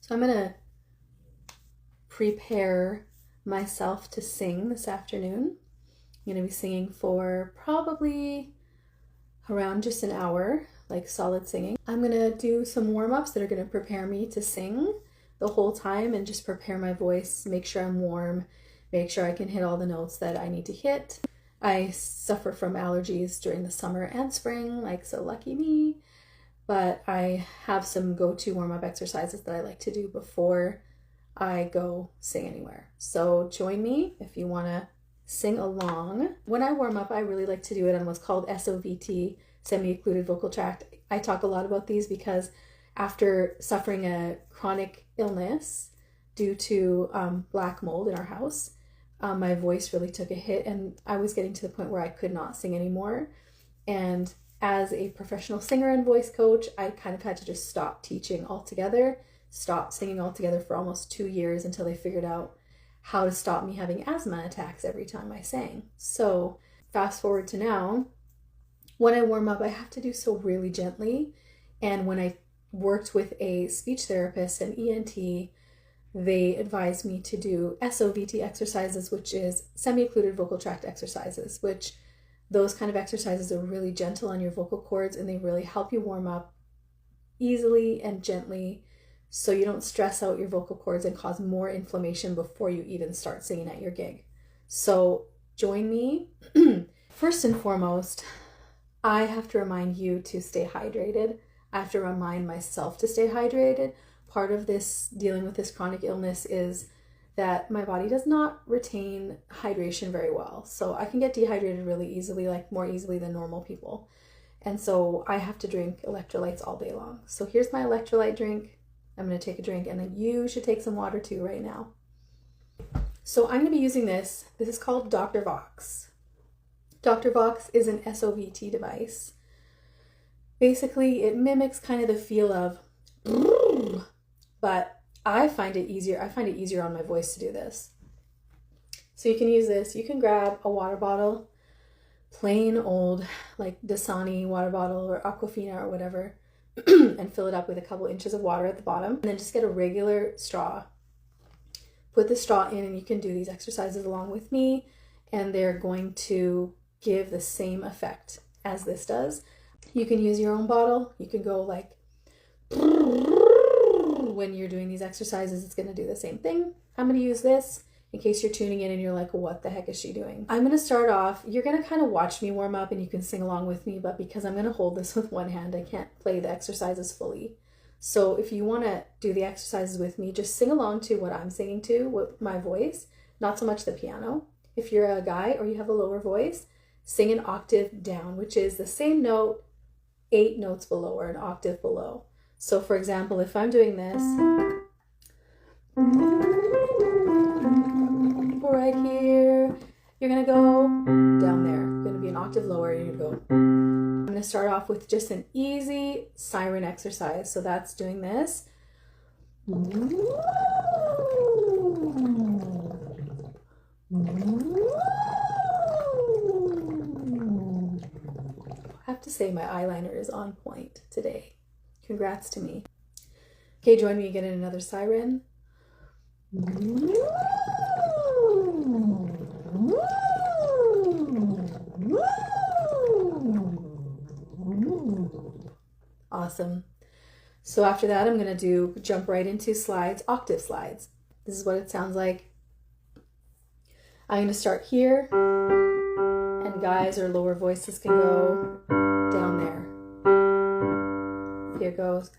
So I'm gonna prepare myself to sing this afternoon. I'm gonna be singing for probably around just an hour, like solid singing. I'm gonna do some warm-ups that are gonna prepare me to sing the whole time and just prepare my voice, make sure I'm warm, make sure I can hit all the notes that I need to hit. I suffer from allergies during the summer and spring, like so lucky me, but I have some go-to warm-up exercises that I like to do before I go sing anywhere. So join me if you wanna sing along. When I warm up, I really like to do it on what's called SOVT, semi-occluded vocal tract. I talk a lot about these because after suffering a chronic illness due to black mold in our house, my voice really took a hit and I was getting to the point where I could not sing anymore. And as a professional singer and voice coach, I kind of had to just stop teaching altogether, stop singing altogether for almost 2 years until they figured out how to stop me having asthma attacks every time I sang. So fast forward to now, when I warm up, I have to do so really gently. And when I worked with a speech therapist and ENT, they advised me to do SOVT exercises, which is semi-occluded vocal tract exercises, which those kind of exercises are really gentle on your vocal cords and they really help you warm up easily and gently so you don't stress out your vocal cords and cause more inflammation before you even start singing at your gig. So join me. First and foremost, I have to remind you to stay hydrated. I have to remind myself to stay hydrated. Part of this dealing with this chronic illness is that my body does not retain hydration very well. So I can get dehydrated really easily, like more easily than normal people. And so I have to drink electrolytes all day long. So here's my electrolyte drink. I'm going to take a drink and then you should take some water too right now. So I'm going to be using this. This is called Dr. Vox. Dr. Vox is an SOVT device. Basically, it mimics kind of the feel of, but I find it easier. I find it easier on my voice to do this. So you can use this. You can grab a water bottle, plain old like Dasani water bottle or Aquafina or whatever, and fill it up with a couple inches of water at the bottom. And then just get a regular straw. Put the straw in and you can do these exercises along with me and they're going to give the same effect as this does. You can use your own bottle. You can go like when you're doing these exercises, it's going to do the same thing. I'm going to use this in case you're tuning in and you're like, what the heck is she doing? I'm going to start off. You're going to kind of watch me warm up and you can sing along with me, but because I'm going to hold this with one hand, I can't play the exercises fully. So if you want to do the exercises with me, just sing along to what I'm singing to with my voice, not so much the piano. If you're a guy or you have a lower voice, sing an octave down, which is the same note, 8 notes below or an octave below. So for example, if I'm doing this right here, you're going to go down there. You're going to be an octave lower. You're going to go. I'm going to start off with just an easy siren exercise. So that's doing this. I have to say my eyeliner is on point today. Congrats to me. Okay, join me again in another siren. Awesome. So after that, I'm going to jump right into slides, octave slides. This is what it sounds like. I'm going to start here, and guys or lower voices can go down there. Here goes.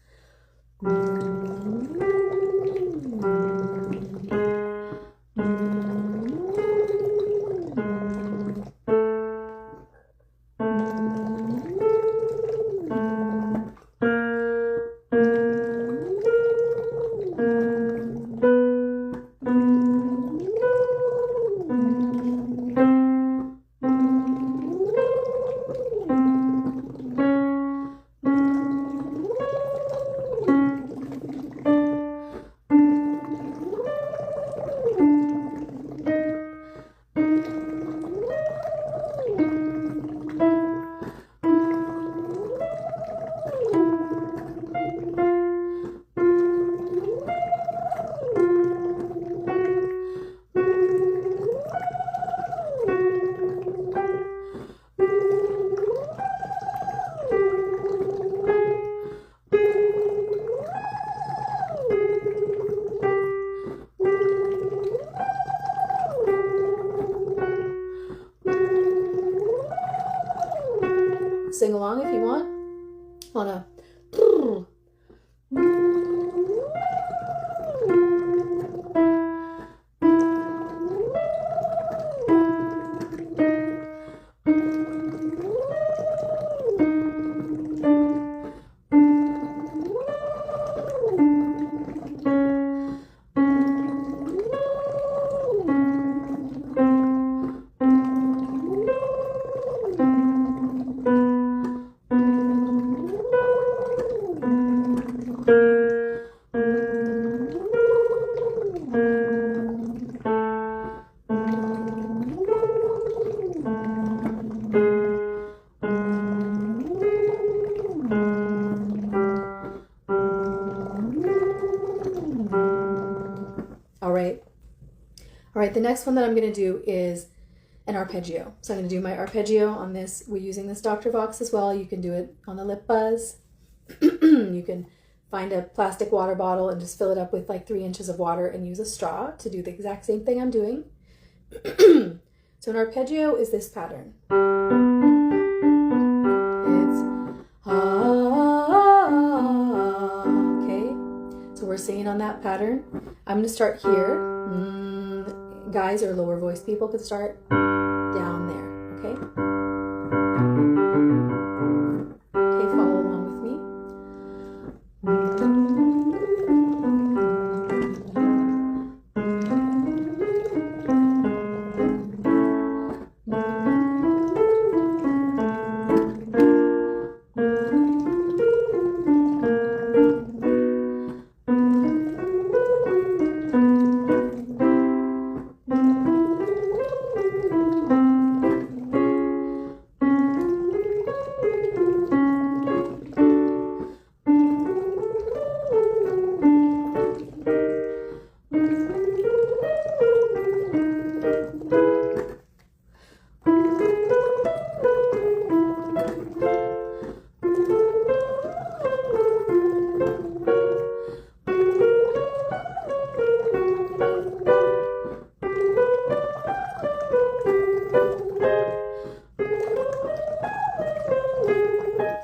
All right. All right, the next one that I'm going to do is an arpeggio. So I'm going to do my arpeggio on this. We're using this Dr. Vox as well. You can do it on the lip buzz. You can find a plastic water bottle and just fill it up with like 3 inches of water and use a straw to do the exact same thing I'm doing. So an arpeggio is this pattern. It's okay. So we're singing on that pattern. I'm going to start here. Guys or lower voice people could start down there, okay? Okay, follow along with me.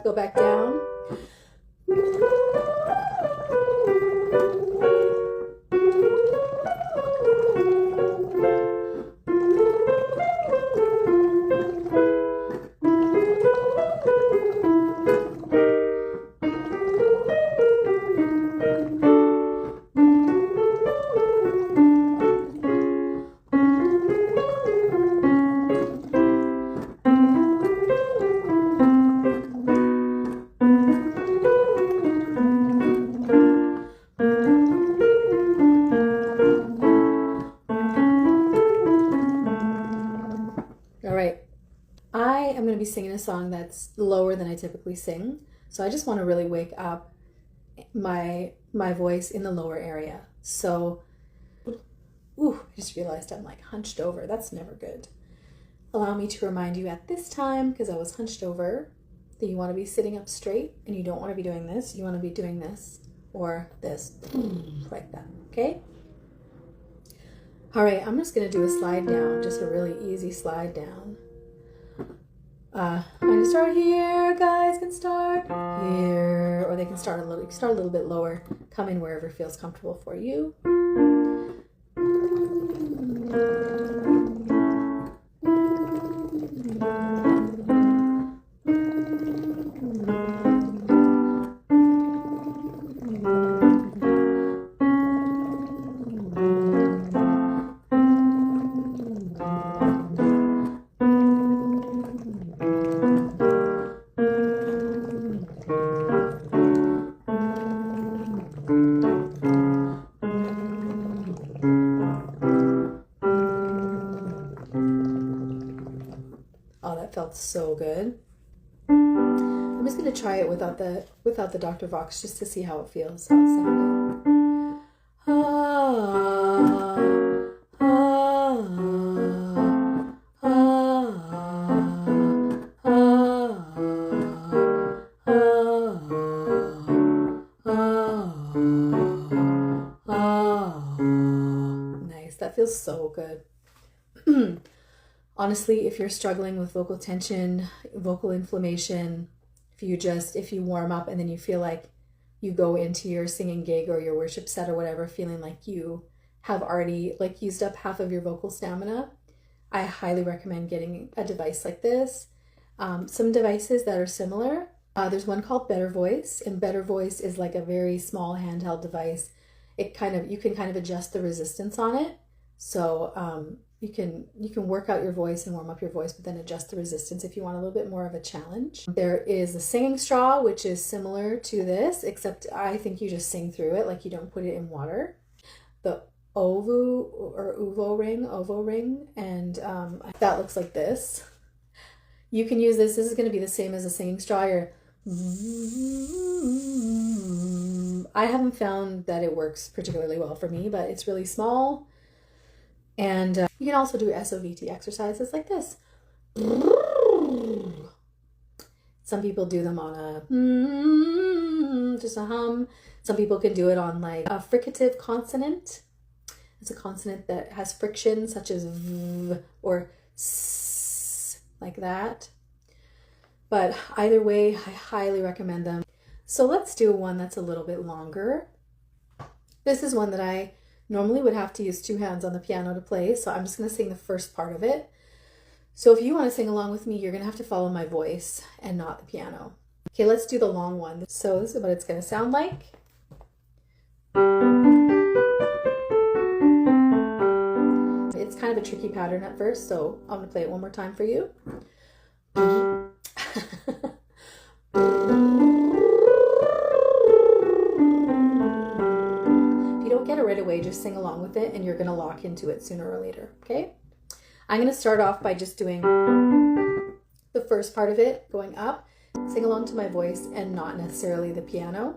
Go back down. All right, I am going to be singing a song that's lower than I typically sing. So I just want to really wake up my voice in the lower area. So, I just realized I'm like hunched over. That's never good. Allow me to remind you at this time, because I was hunched over, that you want to be sitting up straight and you don't want to be doing this. You want to be doing this or this, like that, okay? All right, I'm just going to do a slide down, just a really easy slide down. I'm going to start here, guys can start here, or they can start a little bit lower. Come in wherever feels comfortable for you. Oh, that felt so good. I'm just going to try it without the Dr. Vox just to see how it feels, how it sounded. Nice, that feels so good. Honestly, if you're struggling with vocal tension, vocal inflammation, if you warm up and then you feel like you go into your singing gig or your worship set or whatever, feeling like you have already like used up half of your vocal stamina, I highly recommend getting a device like this. Some devices that are similar, there's one called Better Voice, and Better Voice is like a very small handheld device. You can kind of adjust the resistance on it. So you can work out your voice and warm up your voice, but then adjust the resistance if you want a little bit more of a challenge. There is a singing straw, which is similar to this, except I think you just sing through it, like you don't put it in water. The ovo ring, and that looks like this. You can use this. This is going to be the same as a singing straw. You're I haven't found that it works particularly well for me, but it's really small. And you can also do SOVT exercises like this. Some people do them on a just a hum. Some people can do it on like a fricative consonant. It's a consonant that has friction, such as v or s, like that. But either way, I highly recommend them. So let's do one that's a little bit longer. This is one that I normally would have to use 2 hands on the piano to play, so I'm just going to sing the first part of it. So if you want to sing along with me, you're going to have to follow my voice and not the piano. Okay, let's do the long one. So this is what it's going to sound like. It's kind of a tricky pattern at first, so I'm going to play it one more time for you. If you don't get it right away, just sing along with it and you're going to lock into it sooner or later, okay? I'm going to start off by just doing the first part of it, going up, sing along to my voice and not necessarily the piano.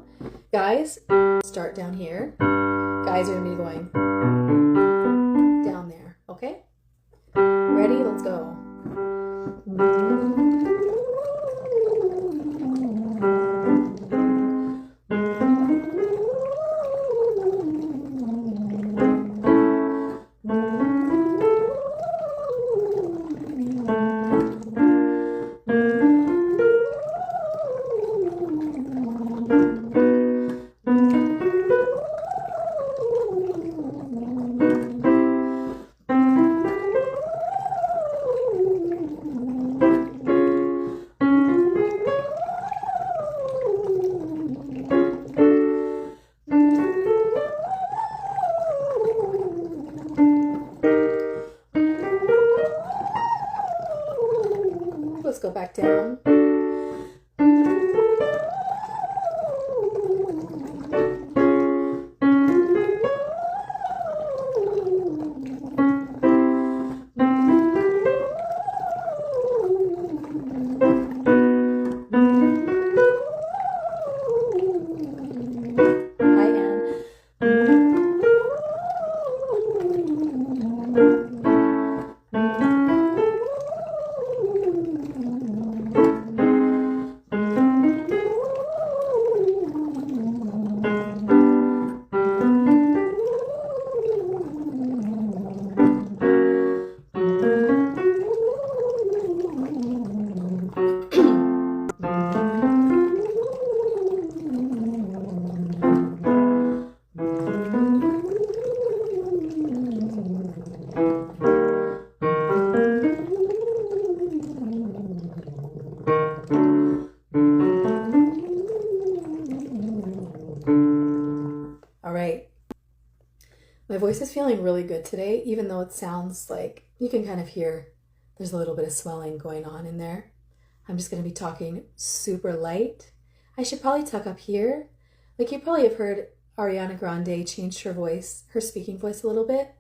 Guys, start down here. Guys are going to be going down there, okay? Ready? Let's go. Let's go back down. All right. My voice is feeling really good today, even though it sounds like you can kind of hear there's a little bit of swelling going on in there. I'm just going to be talking super light. I should probably tuck up here. Like you probably have heard Ariana Grande changed her voice, her speaking voice a little bit.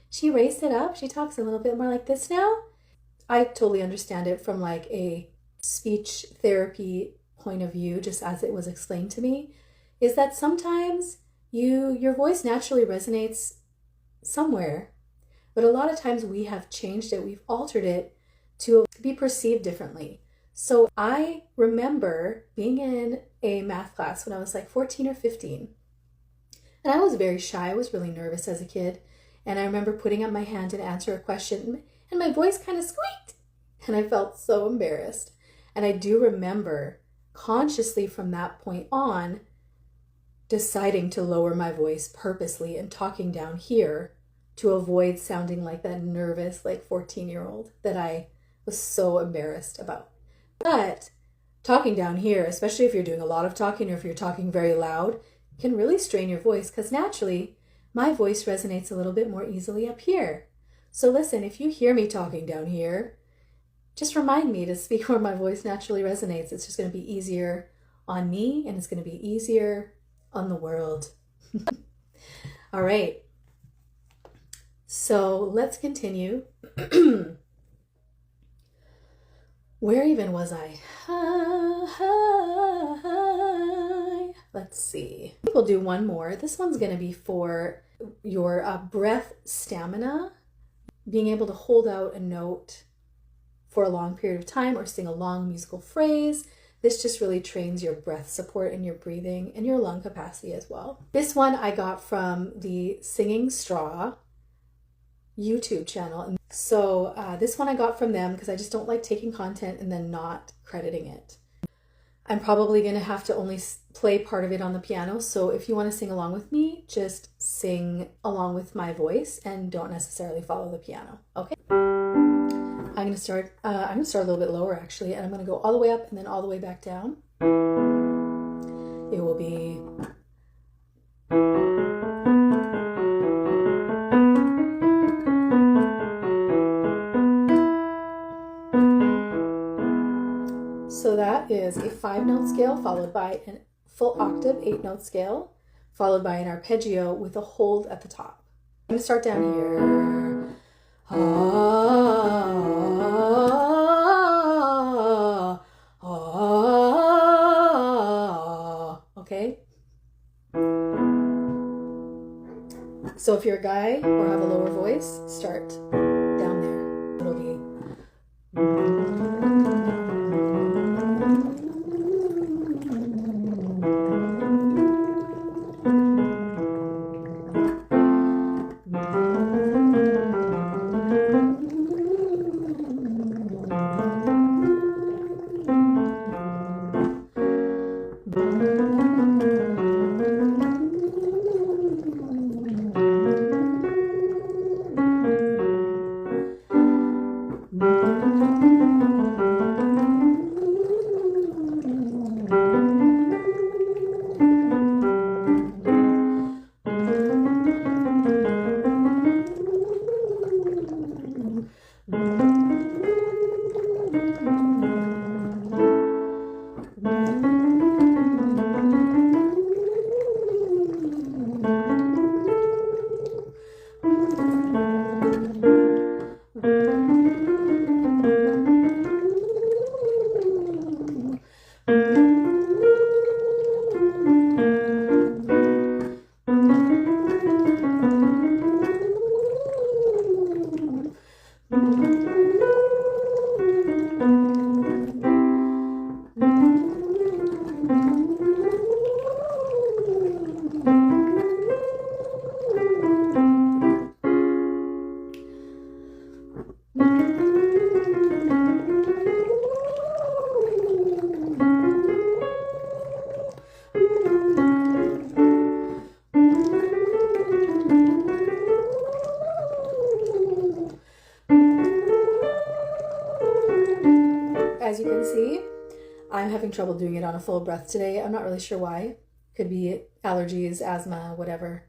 She raised it up. She talks a little bit more like this now. I totally understand it from like a speech therapy point of view, just as it was explained to me, is that sometimes your voice naturally resonates somewhere, but a lot of times we have changed it, we've altered it to be perceived differently. So I remember being in a math class when I was like 14 or 15, and I was very shy. I was really nervous as a kid, and I remember putting up my hand to answer a question, and my voice kind of squeaked, and I felt so embarrassed. And I do remember consciously from that point on deciding to lower my voice purposely and talking down here to avoid sounding like that nervous, like 14-year-old that I was so embarrassed about. But talking down here, especially if you're doing a lot of talking or if you're talking very loud, can really strain your voice because naturally my voice resonates a little bit more easily up here. So listen, if you hear me talking down here, just remind me to speak where my voice naturally resonates. It's just going to be easier on me and it's going to be easier on the world. All right. So let's continue. Where even was I? Let's see. I think we'll do one more. This one's going to be for your breath stamina, being able to hold out a note for a long period of time or sing a long musical phrase. This just really trains your breath support and your breathing and your lung capacity as well. This one I got from the Singing Straw YouTube channel. And so this one I got from them because I just don't like taking content and then not crediting it. I'm probably going to have to only play part of it on the piano. So if you want to sing along with me, just sing along with my voice and don't necessarily follow the piano. Okay. I'm going to start a little bit lower actually, and I'm going to go all the way up and then all the way back down. It will be so that is a 5-note scale followed by a full octave 8-note scale followed by an arpeggio with a hold at the top. I'm going to start down here. Okay. So if you're a guy or have a lower voice, start down there. It'll be as you can see, I'm having trouble doing it on a full breath today. I'm not really sure why. Could be allergies, asthma, whatever.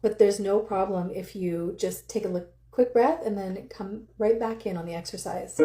But there's no problem if you just take a quick breath and then come right back in on the exercise.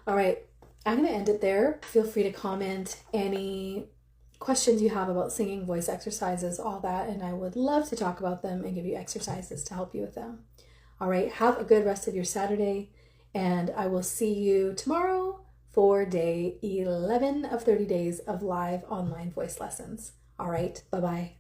All right, I'm going to end it there. Feel free to comment any questions you have about singing, voice exercises, all that, and I would love to talk about them and give you exercises to help you with them. All right, have a good rest of your Saturday, and I will see you tomorrow for day 11 of 30 days of live online voice lessons. All right, bye-bye.